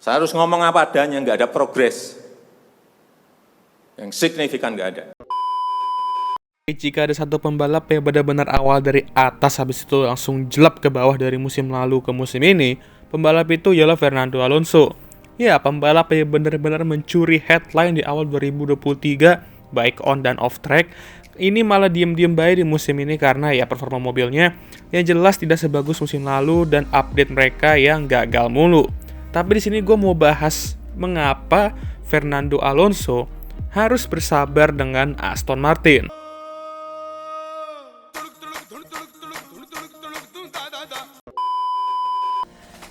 Saya harus ngomong apa adanya, nggak ada progres. Yang signifikan nggak ada. Jika ada satu pembalap yang benar-benar awal dari atas habis itu langsung jelap ke bawah dari musim lalu ke musim ini, pembalap itu ialah Fernando Alonso. Ya, pembalap yang benar-benar mencuri headline di awal 2023, baik on dan off track. Ini malah diem-diem baik di musim ini karena ya performa mobilnya yang jelas tidak sebagus musim lalu dan update mereka yang gagal mulu. Tapi di sini gue mau bahas mengapa Fernando Alonso harus bersabar dengan Aston Martin.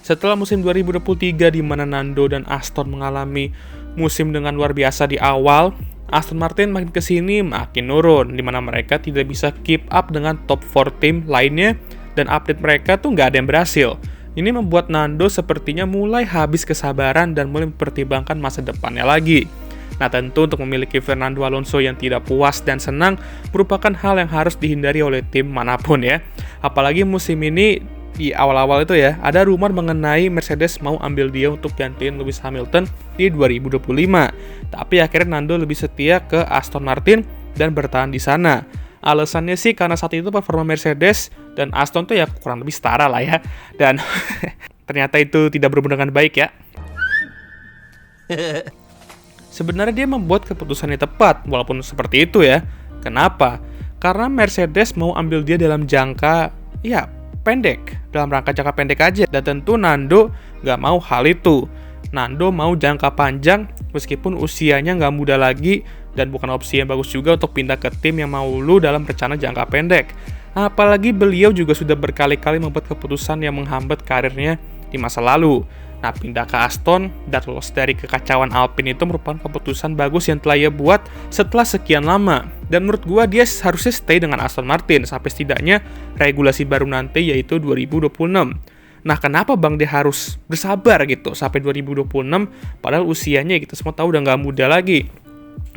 Setelah musim 2023 di mana Nando dan Aston mengalami musim dengan luar biasa di awal, Aston Martin makin kesini makin nurun, di mana mereka tidak bisa keep up dengan top 4 tim lainnya dan update mereka tuh nggak ada yang berhasil. Ini membuat Nando sepertinya mulai habis kesabaran dan mulai mempertimbangkan masa depannya lagi. Nah, tentu untuk memiliki Fernando Alonso yang tidak puas dan senang merupakan hal yang harus dihindari oleh tim manapun ya. Apalagi musim ini di awal-awal itu ya, ada rumor mengenai Mercedes mau ambil dia untuk gantiin Lewis Hamilton di 2025. Tapi akhirnya Nando lebih setia ke Aston Martin dan bertahan di sana. Alasannya sih karena saat itu performa Mercedes dan Aston tuh ya kurang lebih setara lah ya. Dan ternyata itu tidak berhubungan dengan baik ya. Sebenarnya dia membuat keputusannya tepat, walaupun seperti itu ya. Kenapa? Karena Mercedes mau ambil dia dalam jangka ya pendek, dalam rangka jangka pendek aja. Dan tentu Nando nggak mau hal itu. Nando mau jangka panjang, meskipun usianya nggak muda lagi, dan bukan opsi yang bagus juga untuk pindah ke tim yang mau lu dalam rencana jangka pendek. Apalagi beliau juga sudah berkali-kali membuat keputusan yang menghambat karirnya di masa lalu. Nah, pindah ke Aston dan lolos dari kekacauan Alpine itu merupakan keputusan bagus yang telah ia buat setelah sekian lama. Dan menurut gua dia harusnya stay dengan Aston Martin sampai setidaknya regulasi baru nanti yaitu 2026. Nah, kenapa Bang dia harus bersabar gitu sampai 2026 padahal usianya kita semua tahu udah nggak muda lagi?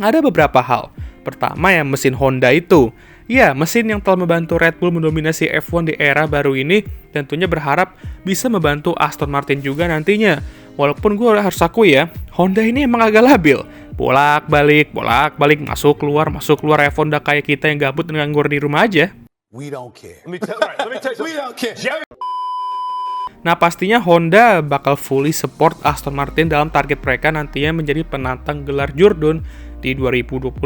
Ada beberapa hal. Pertama ya mesin Honda itu. Ya, mesin yang telah membantu Red Bull mendominasi F1 di era baru ini tentunya berharap bisa membantu Aston Martin juga nantinya. Walaupun gue harus akui ya, Honda ini emang agak labil. Bolak-balik, masuk keluar F1 udah kayak kita yang gabut dengan nganggur di rumah aja. We don't care. We don't care. Nah, pastinya Honda bakal fully support Aston Martin dalam target mereka nantinya menjadi penantang gelar Jordan di 2026.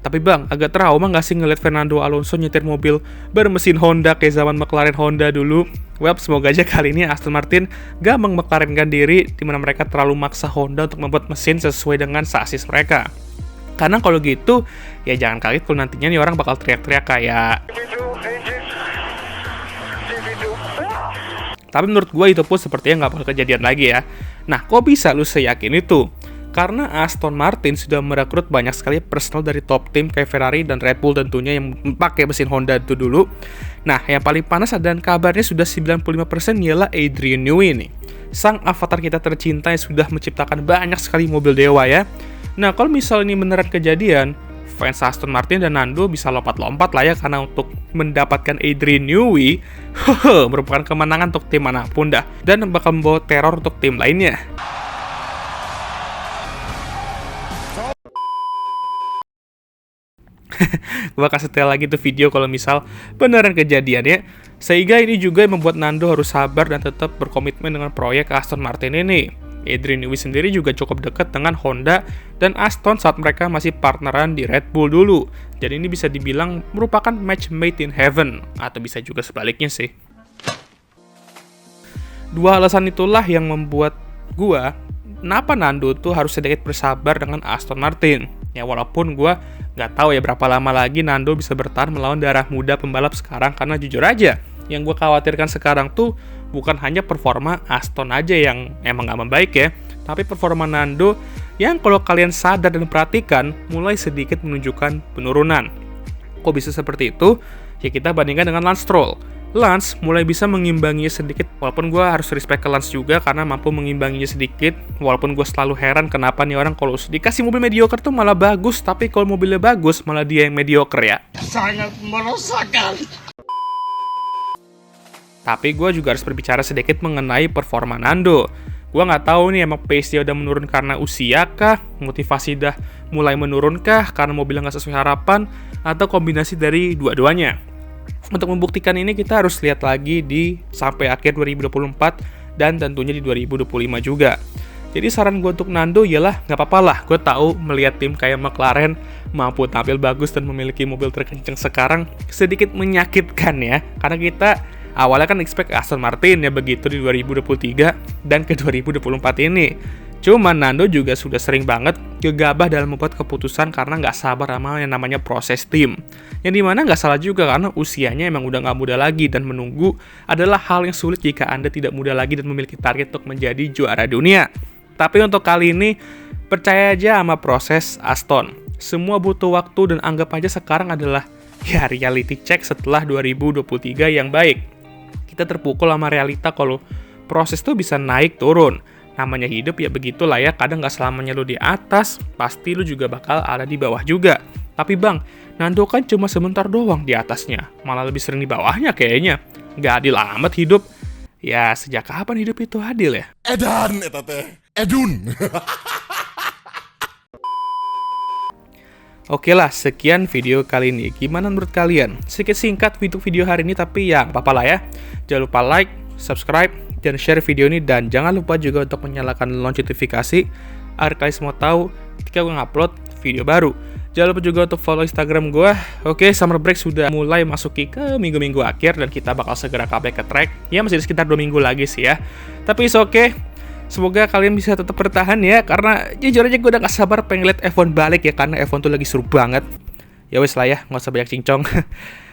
Tapi Bang, agak trauma nggak sih ngeliat Fernando Alonso nyetir mobil bermesin Honda kayak zaman McLaren Honda dulu? Well, semoga aja kali ini Aston Martin gak meng-McLarenkan diri di mana mereka terlalu maksa Honda untuk membuat mesin sesuai dengan sasis mereka. Karena kalau gitu, ya jangan kaget kalau nantinya nih orang bakal teriak-teriak kayak... Tapi menurut gue itu pun sepertinya nggak bakal kejadian lagi ya. Nah, kok bisa lu seyakin itu? Karena Aston Martin sudah merekrut banyak sekali personal dari top tim kayak Ferrari dan Red Bull tentunya yang pakai mesin Honda itu dulu. Nah, yang paling panas dan kabarnya sudah 95% ialah Adrian Newey nih. Sang avatar kita tercinta yang sudah menciptakan banyak sekali mobil dewa ya. Nah, kalau misal ini beneran kejadian, fans Aston Martin dan Nando bisa lompat-lompat lah ya karena untuk mendapatkan Adrian Newey merupakan kemenangan untuk tim manapun dah dan bakal membawa teror untuk tim lainnya. Gue akan setel lagi tuh video kalau misal beneran kejadian ya. Sehingga ini juga yang membuat Nando harus sabar dan tetap berkomitmen dengan proyek Aston Martin ini. Adrian Newey sendiri juga cukup dekat dengan Honda dan Aston saat mereka masih partneran di Red Bull dulu. Jadi ini bisa dibilang merupakan match made in heaven, atau bisa juga sebaliknya sih. Dua alasan itulah yang membuat gua kenapa Nando tuh harus sedikit bersabar dengan Aston Martin. Ya walaupun gua nggak tahu ya berapa lama lagi Nando bisa bertahan melawan darah muda pembalap sekarang, karena jujur aja yang gue khawatirkan sekarang tuh bukan hanya performa Aston aja yang emang gak membaik ya, tapi performa Nando yang kalau kalian sadar dan perhatikan mulai sedikit menunjukkan penurunan. Kok bisa seperti itu? Ya kita bandingkan dengan Lance Stroll. Lance mulai bisa mengimbanginya sedikit, walaupun gue harus respect ke Lance juga karena mampu mengimbanginya sedikit. Walaupun gue selalu heran kenapa nih orang kalau dikasih mobil mediocre tuh malah bagus, tapi kalau mobilnya bagus malah dia yang mediocre ya. Sangat meresahkan. Tapi gue juga harus berbicara sedikit mengenai performa Nando. Gua nggak tahu nih emang pace dia udah menurun karena usia kah, motivasi udah mulai menurun kah karena mobilnya nggak sesuai harapan, atau kombinasi dari dua-duanya. Untuk membuktikan ini kita harus lihat lagi di sampai akhir 2024 dan tentunya di 2025 juga. Jadi saran gue untuk Nando ialah nggak apa-apa lah, gue tahu melihat tim kayak McLaren mampu tampil bagus dan memiliki mobil terkencang sekarang sedikit menyakitkan ya, karena kita awalnya kan expect Aston Martin ya begitu di 2023 dan ke 2024 ini. Cuman Nando juga sudah sering banget gegabah dalam membuat keputusan karena nggak sabar sama yang namanya proses tim. Yang dimana nggak salah juga karena usianya emang udah nggak muda lagi dan menunggu adalah hal yang sulit jika Anda tidak muda lagi dan memiliki target untuk menjadi juara dunia. Tapi untuk kali ini, percaya aja sama proses Aston. Semua butuh waktu dan anggap aja sekarang adalah ya reality check setelah 2023 yang baik. Kita terpukul sama realita kalau proses tuh bisa naik turun. Namanya hidup ya begitulah ya, kadang nggak selamanya lu di atas, pasti lu juga bakal ada di bawah juga. Tapi bang, Nando kan cuma sebentar doang di atasnya, malah lebih sering di bawahnya kayaknya. Nggak adil amat hidup. Ya, sejak kapan hidup itu adil ya? Edan, eta teh. Edun. Oke lah, sekian video kali ini. Gimana menurut kalian? Sedikit singkat untuk video hari ini, tapi ya nggak apa-apa lah ya. Jangan lupa like, subscribe, dan share video ini. Dan jangan lupa juga untuk menyalakan lonceng notifikasi agar kalian semua tahu ketika gue ngupload video baru. Jangan lupa juga untuk follow Instagram gue. Oke, summer break sudah mulai masuki ke minggu-minggu akhir dan kita bakal segera comeback ke track. Ya, masih sekitar 2 minggu lagi sih ya. Tapi oke. Semoga kalian bisa tetap bertahan ya, karena jujur aja gue udah gak sabar pengen lihat F1 balik ya, karena F1 tuh lagi seru banget. Ya wes lah ya, gak usah banyak cincong.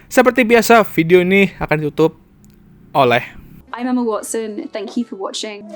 Seperti biasa, video ini akan ditutup oleh I'm Emma Watson. Thank you for watching.